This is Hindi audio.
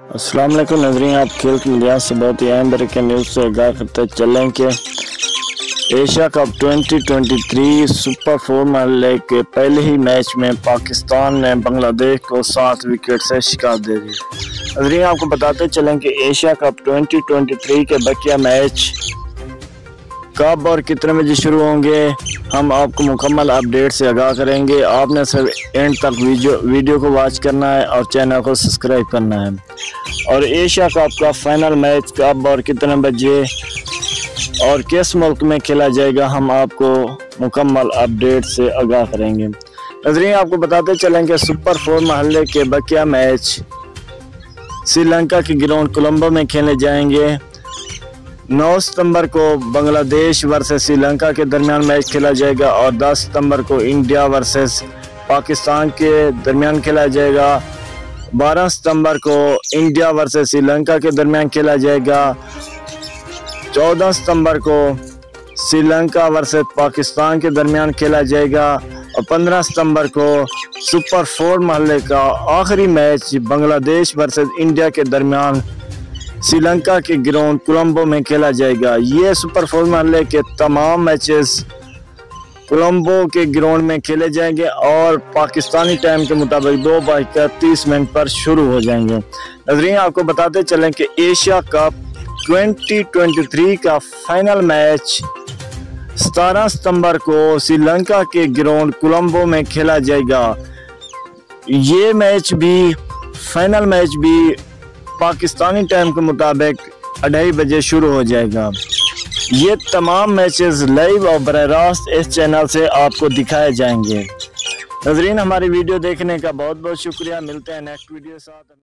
अस्सलाम वालेकुम नाज़रीन, आप खेल के लिहाज से बहुत ही अहम बरक़े न्यूज़ से आगाह करते चलें कि एशिया कप 2023 सुपर 4 मरहले के पहले ही मैच में पाकिस्तान ने बांग्लादेश को 7 विकेट से शिकस्त दे दी। नाज़रीन, आपको बताते चलें कि एशिया कप 2023 के बकिया मैच कब और कितने बजे शुरू होंगे, हम आपको मुकम्मल अपडेट से आगाह करेंगे। आपने सिर्फ एंड तक वीडियो को वॉच करना है और चैनल को सब्सक्राइब करना है। और एशिया कप का फाइनल मैच कब और कितने बजे और किस मुल्क में खेला जाएगा, हम आपको मुकम्मल अपडेट से आगाह करेंगे। नाज़रीन, आपको बताते चलें कि सुपर 4 मरहले के बकिया मैच श्रीलंका के ग्राउंड कोलंबो में खेले जाएंगे। 9 सितंबर को बांग्लादेश वर्सेस श्रीलंका के दरमियान मैच खेला जाएगा और 10 सितंबर को इंडिया वर्सेस पाकिस्तान के दरमियान खेला जाएगा। 12 सितंबर को इंडिया वर्सेस श्रीलंका के दरमियान खेला जाएगा। 14 सितंबर को श्रीलंका वर्सेस पाकिस्तान के दरमियान खेला जाएगा और 15 सितंबर को सुपर 4 मरहले का आखिरी मैच बांग्लादेश वर्सेस इंडिया के दरमियान श्रीलंका के ग्राउंड कोलंबो में खेला जाएगा। ये सुपर 4 मरहले के तमाम मैचेस कोलंबो के ग्राउंड में खेले जाएंगे और पाकिस्तानी टाइम के मुताबिक 2:31 पर शुरू हो जाएंगे। नाज़रीन, आपको बताते चलें कि एशिया कप 2023 का फाइनल मैच 17 सितंबर को श्रीलंका के ग्राउंड कोलंबो में खेला जाएगा। ये मैच भी फाइनल मैच भी पाकिस्तानी टाइम के मुताबिक 2:30 बजे शुरू हो जाएगा। ये तमाम मैचेस लाइव और बराह रास्त इस चैनल से आपको दिखाए जाएंगे। नाज़रीन, हमारी वीडियो देखने का बहुत बहुत शुक्रिया। मिलते हैं नेक्स्ट वीडियो साथ।